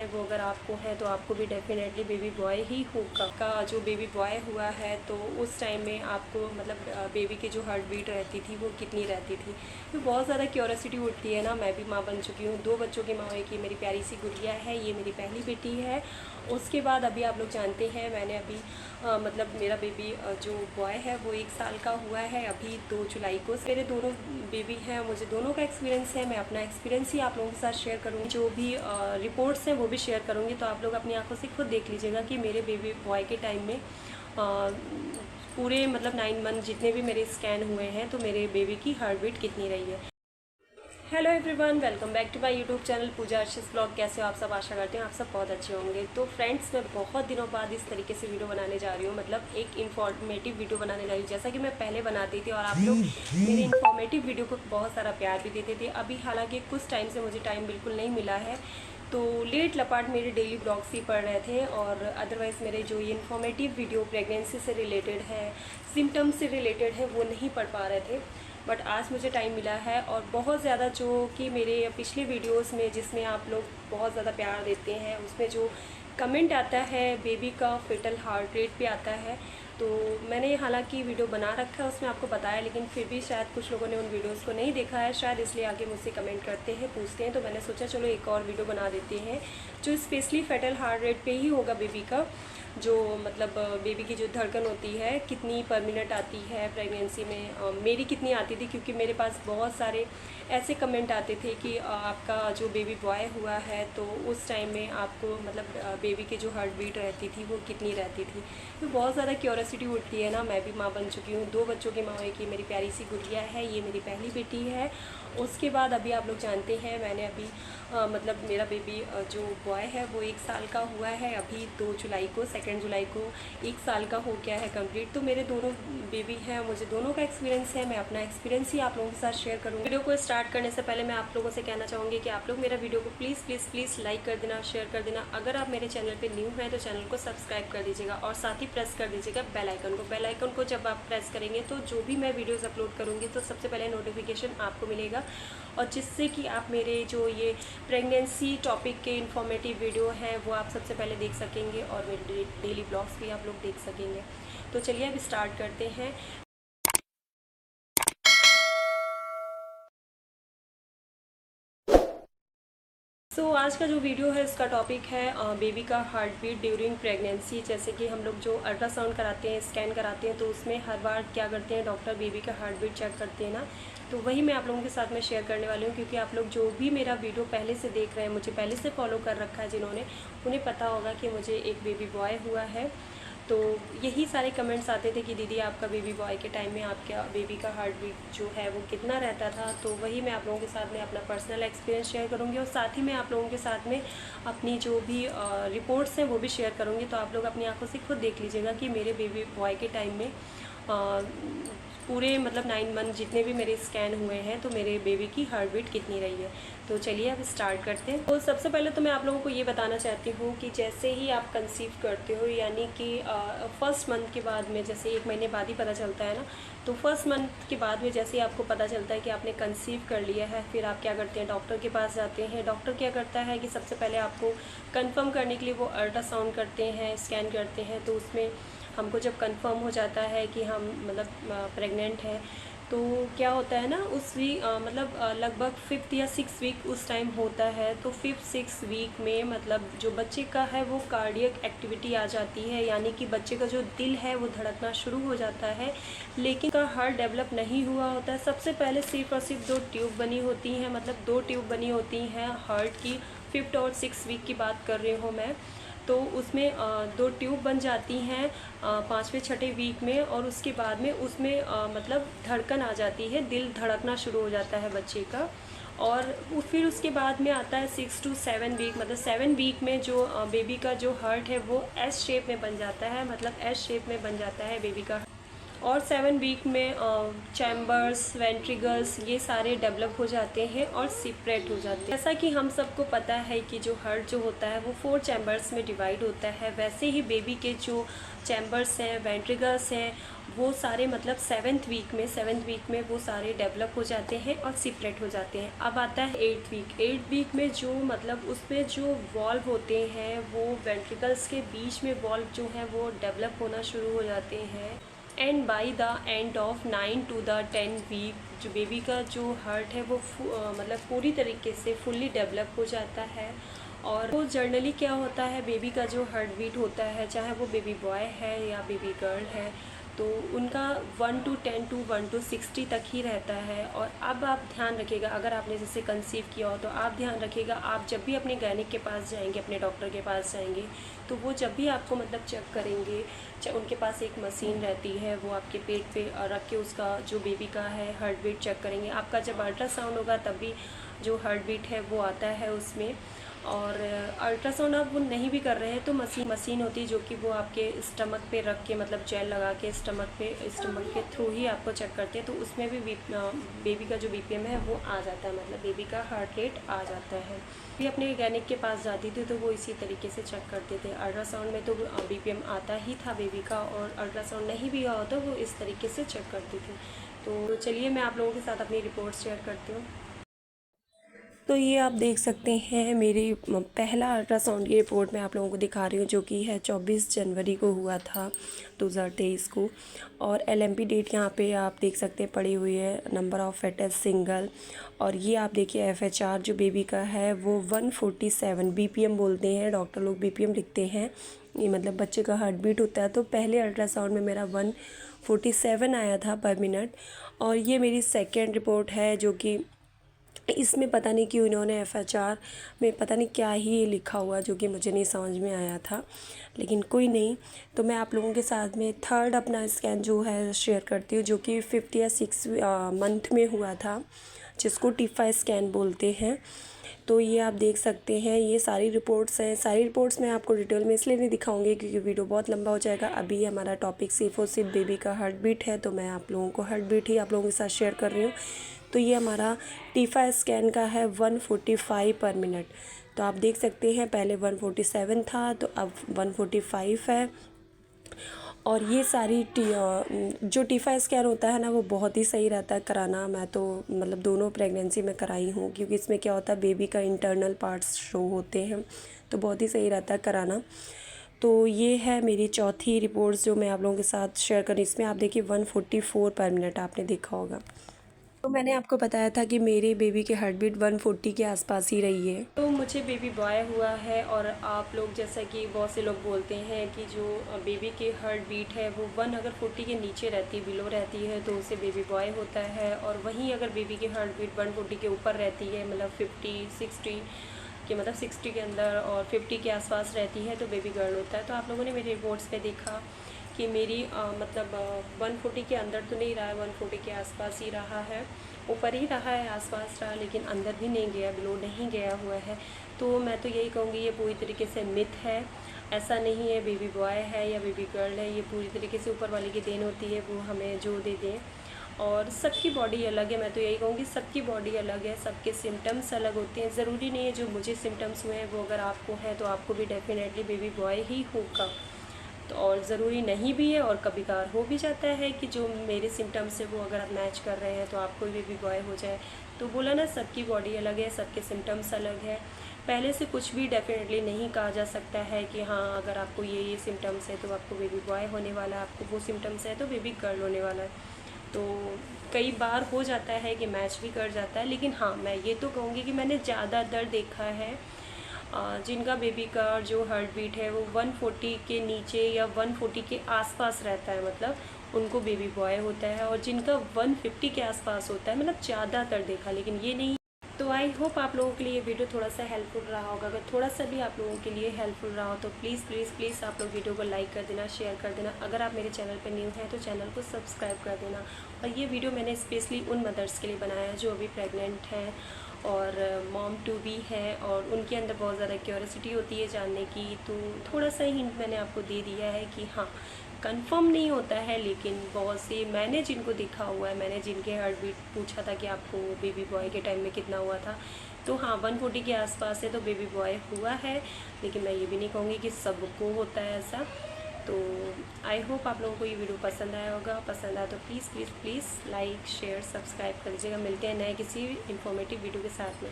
वो अगर आपको है तो आपको भी डेफिनेटली बेबी बॉय ही होगा। का जो बेबी बॉय हुआ है तो उस टाइम में आपको मतलब बेबी की जो हार्ट बीट रहती थी वो कितनी रहती थी, तो बहुत ज़्यादा क्यूरियोसिटी उठती है ना। मैं भी माँ बन चुकी हूँ, 2 बच्चों की माँ, एक ये मेरी प्यारी सी गुड़िया है, ये मेरी पहली बेटी है। उसके बाद अभी आप लोग जानते हैं मैंने अभी मतलब मेरा बेबी जो बॉय है वो 1 साल का हुआ है अभी 2 जुलाई को। मेरे दोनों बेबी हैं, मुझे दोनों का एक्सपीरियंस है, मैं अपना एक्सपीरियंस ही आप लोगों के साथ शेयर करूँगी। जो भी रिपोर्ट्स हैं वो भी शेयर करूँगी, तो आप लोग अपनी आंखों से खुद देख लीजिएगा कि मेरे बेबी बॉय के टाइम में पूरे मतलब 9 मंथ जितने भी मेरे स्कैन हुए हैं तो मेरे बेबी की हार्ट बीट कितनी रही है। Hello everyone, welcome back to my YouTube channel Pooja अर्शिस ब्लॉग। कैसे हो आप सब? आशा करते हैं आप सब बहुत अच्छे होंगे। तो फ्रेंड्स, मैं बहुत दिनों बाद इस तरीके से वीडियो बनाने जा रही हूँ, मतलब एक इन्फॉर्मेटिव वीडियो बनाने जा रही हूँ, जैसा कि मैं पहले बनाती थी और आप लोग मेरे इन्फॉर्मेटिव वीडियो को बहुत सारा प्यार भी देते थे। अभी हालांकि कुछ टाइम से मुझे टाइम बिल्कुल नहीं मिला है, तो लेट लपाट मेरे डेली ब्लॉग्स ही पड़ रहे थे, और अदरवाइज़ मेरे जो ये इन्फॉर्मेटिव वीडियो प्रेगनेंसी से रिलेटेड है, सिम्टम्स से रिलेटेड है, वो नहीं पढ़ पा रहे थे। बट आज मुझे टाइम मिला है, और बहुत ज़्यादा जो कि मेरे पिछले वीडियोस में जिसमें आप लोग बहुत ज़्यादा प्यार देते हैं, उसमें जो कमेंट आता है बेबी का फेटल हार्ट रेट पे आता है, तो मैंने हालांकि वीडियो बना रखा है उसमें आपको बताया, लेकिन फिर भी शायद कुछ लोगों ने उन वीडियोस को नहीं देखा है, शायद इसलिए आगे मुझसे कमेंट करते हैं, पूछते हैं। तो मैंने सोचा चलो एक और वीडियो बना देते हैं जो स्पेशली फेटल हार्ट रेट पे ही होगा बेबी का, जो मतलब बेबी की जो धड़कन होती है कितनी पर मिनट आती है प्रेगनेंसी में, मेरी कितनी आती थी, क्योंकि मेरे पास बहुत सारे ऐसे कमेंट आते थे कि आपका जो बेबी बॉय हुआ है तो उस टाइम में आपको मतलब बेबी की जो हार्ट बीट रहती थी वो कितनी रहती थी, तो बहुत ज़्यादा क्यूरियोसिटी उठती है ना। मैं भी माँ बन चुकी हूँ, 2 बच्चों की माँ, एक ये मेरी प्यारी सी गुड़िया है, ये मेरी पहली बेटी है। उसके बाद अभी आप लोग जानते हैं मैंने अभी मतलब मेरा बेबी जो बॉय है वो 1 साल का हुआ है अभी 2 जुलाई को, 2 जुलाई को 1 साल का हो गया है कंप्लीट। तो मेरे दोनों बेबी हैं, मुझे दोनों का एक्सपीरियंस है, मैं अपना एक्सपीरियंस ही आप लोगों के साथ शेयर करूँगी। वीडियो को स्टार्ट करने से पहले मैं आप लोगों से कहना चाहूँगी कि आप लोग मेरा वीडियो को प्लीज़ प्लीज़ प्लीज़ लाइक कर देना, शेयर कर देना। अगर आप मेरे चैनल पर न्यू हैं तो चैनल को सब्सक्राइब कर दीजिएगा, और साथ ही प्रेस कर दीजिएगा बेल आइकन को। बेल आइकन को जब आप प्रेस करेंगे तो जो भी मैं वीडियोज़ अपलोड करूँगी तो सबसे पहले नोटिफिकेशन आपको मिलेगा, और जिससे कि आप मेरे जो ये प्रेगनेंसी टॉपिक के इन्फॉर्मेटिव वीडियो हैं वो आप सबसे पहले देख सकेंगे, और मेरे डेली ब्लॉग्स भी आप लोग देख सकेंगे। तो चलिए अब स्टार्ट करते हैं। आज का जो वीडियो है इसका टॉपिक है बेबी का हार्ट बीट ड्यूरिंग प्रेगनेंसी। जैसे कि हम लोग जो अल्ट्रासाउंड कराते हैं, स्कैन कराते हैं, तो उसमें हर बार क्या करते हैं डॉक्टर, बेबी का हार्ट बीट चेक करते हैं ना, तो वही मैं आप लोगों के साथ में शेयर करने वाली हूँ। क्योंकि आप लोग जो भी मेरा वीडियो पहले से देख रहे हैं, मुझे पहले से फॉलो कर रखा है जिन्होंने, उन्हें पता होगा कि मुझे एक बेबी बॉय हुआ है। तो यही सारे कमेंट्स आते थे कि दीदी आपका बेबी बॉय के टाइम में आपका बेबी का हार्ट बीट जो है वो कितना रहता था, तो वही मैं आप लोगों के साथ में अपना पर्सनल एक्सपीरियंस शेयर करूँगी, और साथ ही मैं आप लोगों के साथ में अपनी जो भी रिपोर्ट्स हैं वो भी शेयर करूँगी। तो आप लोग अपनी आंखों से खुद देख लीजिएगा कि मेरे बेबी बॉय के टाइम में पूरे मतलब 9 मंथ जितने भी मेरे स्कैन हुए हैं तो मेरे बेबी की हार्ट बीट कितनी रही है। तो चलिए अब स्टार्ट करते हैं। तो सबसे पहले तो मैं आप लोगों को ये बताना चाहती हूँ कि जैसे ही आप कंसीव करते हो, यानी कि फर्स्ट मंथ के बाद में, जैसे 1 महीने बाद ही पता चलता है ना, तो फर्स्ट मंथ के बाद में जैसे ही आपको पता चलता है कि आपने कंसीव कर लिया है, फिर आप क्या करते हैं, डॉक्टर के पास जाते हैं। डॉक्टर क्या करता है कि सबसे पहले आपको कंफर्म करने के लिए वो अल्ट्रासाउंड करते हैं, स्कैन करते हैं, तो उसमें हमको जब कंफर्म हो जाता है कि हम मतलब प्रेग्नेंट हैं, तो क्या होता है ना, उस वीक मतलब लगभग 5th या 6th वीक उस टाइम होता है, तो 5th-6th वीक में मतलब जो बच्चे का है वो कार्डियक एक्टिविटी आ जाती है, यानी कि बच्चे का जो दिल है वो धड़कना शुरू हो जाता है, लेकिन का हार्ट डेवलप नहीं हुआ होता है। सबसे पहले सिर्फ और सिर्फ 2 ट्यूब बनी होती हैं, मतलब 2 ट्यूब बनी होती हैं हार्ट की। 5th और 6th वीक की बात कर रही हूँ मैं, तो उसमें 2 ट्यूब बन जाती हैं 5वें-6ठे वीक में, और उसके बाद में उसमें मतलब धड़कन आ जाती है, दिल धड़कना शुरू हो जाता है बच्चे का। और फिर उसके बाद में आता है 6 to 7 वीक, मतलब 7 वीक में जो बेबी का जो हार्ट है वो एस शेप में बन जाता है, मतलब एस शेप में बन जाता है बेबी का। और 7 वीक में चैम्बर्स, वेंट्रिकल्स ये सारे डेवलप हो जाते हैं और सेपरेट हो जाते हैं। जैसा कि हम सबको पता है कि जो हार्ट जो होता है वो 4 चैम्बर्स में डिवाइड होता है, वैसे ही बेबी के जो चैम्बर्स हैं, वेंट्रिकल्स हैं, वो सारे मतलब 7th वीक में वो सारे डेवलप हो जाते हैं और सेपरेट हो जाते हैं। अब आता है 8th वीक में जो मतलब उसमें जो वॉल्व होते हैं वो वेंट्रिकल्स के बीच में वॉल्व जो है वो डेवलप होना शुरू हो जाते हैं। And by the end of 9 to 10 week जो बेबी का जो हार्ट है वो मतलब पूरी तरीके से फुल्ली डेवलप हो जाता है। और वो जनरली क्या होता है, बेबी का जो हार्ट बीट होता है, चाहे वो बेबी बॉय है या बेबी गर्ल है, तो उनका 1 to 10 to 1 to 60 तक ही रहता है। और अब आप ध्यान रखिएगा, अगर आपने जैसे कंसीव किया हो तो आप ध्यान रखिएगा, आप जब भी अपने गायनिक के पास जाएंगे, अपने डॉक्टर के पास जाएंगे, तो वो जब भी आपको मतलब चेक करेंगे, उनके पास एक मशीन रहती है, वो आपके पेट पे रख के उसका जो बेबी का है हार्ट बीट चेक करेंगे। आपका जब अल्ट्रासाउंड होगा तब भी जो हार्ट बीट है वो आता है उसमें। और अल्ट्रासाउंड आप वो नहीं भी कर रहे हैं तो मशीन होती है जो कि वो आपके स्टमक पे रख के मतलब जेल लगा के स्टमक के थ्रू ही आपको चेक करते हैं, तो उसमें भी बेबी का जो बीपीएम है वो आ जाता है, मतलब बेबी का हार्ट रेट आ जाता है। भी अपने गैनिक के पास जाती थी तो वो इसी तरीके से चेक करते थे। अल्ट्रासाउंड में तो बीपीएम आता ही था बेबी का, और अल्ट्रासाउंड नहीं भी हुआ तो वो इस तरीके से चेक करती थी। तो चलिए मैं आप लोगों के साथ अपनी रिपोर्ट शेयर करती हूँ। तो ये आप देख सकते हैं मेरी पहला अल्ट्रासाउंड की रिपोर्ट मैं आप लोगों को दिखा रही हूँ, जो कि है 24 जनवरी को हुआ था 2023 को। और एलएमपी डेट यहाँ पे आप देख सकते हैं पड़ी हुई है, नंबर ऑफ फेटस सिंगल। और ये आप देखिए एफएचआर जो बेबी का है वो 147 बीपीएम बोलते हैं, डॉक्टर लोग बीपीएम लिखते हैं, ये मतलब बच्चे का हार्ट बीट होता है। तो पहले अल्ट्रासाउंड में मेरा 147 आया था पर मिनट। और ये मेरी सेकेंड रिपोर्ट है, जो कि इसमें पता नहीं क्यों इन्होंने एफएचआर में पता नहीं क्या ही लिखा हुआ, जो कि मुझे नहीं समझ में आया था, लेकिन कोई नहीं। तो मैं आप लोगों के साथ में थर्ड अपना स्कैन जो है शेयर करती हूँ, जो कि 5th या 6th मंथ में हुआ था, जिसको टिफा स्कैन बोलते हैं। तो ये आप देख सकते हैं, ये सारी रिपोर्ट्स हैं। सारी रिपोर्ट्स मैं आपको डिटेल में इसलिए नहीं दिखाऊंगी क्योंकि वीडियो बहुत लंबा हो जाएगा। अभी हमारा टॉपिक सिर्फ और सिर्फ बेबी का हार्ट बीट है, तो मैं आप लोगों को हार्ट बीट ही आप लोगों के साथ शेयर कर रही हूँ। तो ये हमारा टिफा स्कैन का है 145 पर मिनट। तो आप देख सकते हैं पहले 147 था, तो अब 145 है। और ये सारी जो टिफा स्कैन होता है ना, वो बहुत ही सही रहता है कराना। मैं तो मतलब दोनों प्रेगनेंसी में कराई हूँ, क्योंकि इसमें क्या होता है बेबी का इंटरनल पार्ट्स शो होते हैं, तो बहुत ही सही रहता है कराना। तो ये है मेरी चौथी रिपोर्ट्स जो मैं आप लोगों के साथ शेयर करूँ। इसमें आप देखिए 144 पर मिनट आपने देखा होगा। तो मैंने आपको बताया था कि मेरी बेबी की हार्ट बीट 140 के आसपास ही रही है। तो मुझे बेबी बॉय हुआ है, और आप लोग जैसा कि बहुत से लोग बोलते हैं कि जो बेबी की हार्ट बीट है वो 1 अगर 40 के नीचे रहती, बिलो रहती है, तो उसे बेबी बॉय होता है। और वहीं अगर बेबी की हार्ट बीट 140 के ऊपर रहती है, मतलब 50-60 के मतलब 60 के अंदर और 50 के आसपास रहती है, तो बेबी गर्ल होता है। तो आप लोगों ने मेरी रिपोर्ट्स पे देखा कि मेरी मतलब 140 के अंदर तो नहीं रहा है, 140 के आसपास ही रहा है, ऊपर ही रहा है, आसपास रहा, लेकिन अंदर भी नहीं गया, बिलो नहीं गया हुआ है। तो मैं तो यही कहूँगी ये पूरी तरीके से मिथ है, ऐसा नहीं है बेबी बॉय है या बेबी गर्ल है, ये पूरी तरीके से ऊपर वाले की देन होती है, वो हमें जो दे दें। और सबकी बॉडी अलग है, मैं तो यही कहूँगी सबकी बॉडी अलग है, सबके सिम्टम्स अलग होते हैं। ज़रूरी नहीं है जो मुझे सिम्टम्स हुए हैं वो अगर आपको हैं तो आपको भी डेफिनेटली बेबी बॉय ही होगा। तो और ज़रूरी नहीं भी है, और कभी कभार हो भी जाता है कि जो मेरे सिम्टम्स है वो अगर आप मैच कर रहे हैं तो आपको भी बेबी बॉय हो जाए। तो बोला ना, सबकी बॉडी अलग है, सबके सिम्टम्स अलग है। पहले से कुछ भी डेफिनेटली नहीं कहा जा सकता है कि हाँ अगर आपको ये सिम्टम्स है तो आपको बेबी बॉय होने वाला है, आपको वो सिम्टम्स है तो बेबी गर्ल होने वाला है। तो कई बार हो जाता है कि मैच भी कर जाता है, लेकिन हाँ मैं ये तो कहूँगी कि मैंने ज़्यादातर देखा है जिनका बेबी का जो हार्ट बीट है वो 140 के नीचे या 140 के आसपास रहता है, मतलब उनको बेबी बॉय होता है। और जिनका 150 के आसपास होता है, मतलब ज़्यादातर देखा, लेकिन ये नहीं। तो आई होप आप लोगों के लिए ये वीडियो थोड़ा सा हेल्पफुल रहा होगा। अगर थोड़ा सा भी आप लोगों के लिए हेल्पफुल रहा हो तो प्लीज़ प्लीज़ प्लीज़ आप लोग वीडियो को लाइक कर देना, शेयर कर देना। अगर आप मेरे चैनल पर न्यू हैं तो चैनल को सब्सक्राइब कर देना। और ये वीडियो मैंने स्पेशली उन मदर्स के लिए बनाया है जो अभी प्रेग्नेंट हैं और मॉम टू भी है और उनके अंदर बहुत ज़्यादा क्यूरियोसिटी होती है जानने की। तो थोड़ा सा हिंट मैंने आपको दे दिया है कि हाँ, कंफर्म नहीं होता है, लेकिन बहुत से मैंने जिनको देखा हुआ है, मैंने जिनके हार्ट बीट पूछा था कि आपको बेबी बॉय के टाइम में कितना हुआ था, तो हाँ 140 के आसपास है, तो बेबी बॉय हुआ है। लेकिन मैं ये भी नहीं कहूँगी कि सबको होता है ऐसा। तो आई होप आप लोगों को ये वीडियो पसंद आया होगा। पसंद आया तो please please please like share subscribe कर लीजिएगा। मिलते हैं नए किसी इन्फॉर्मेटिव वीडियो के साथ में।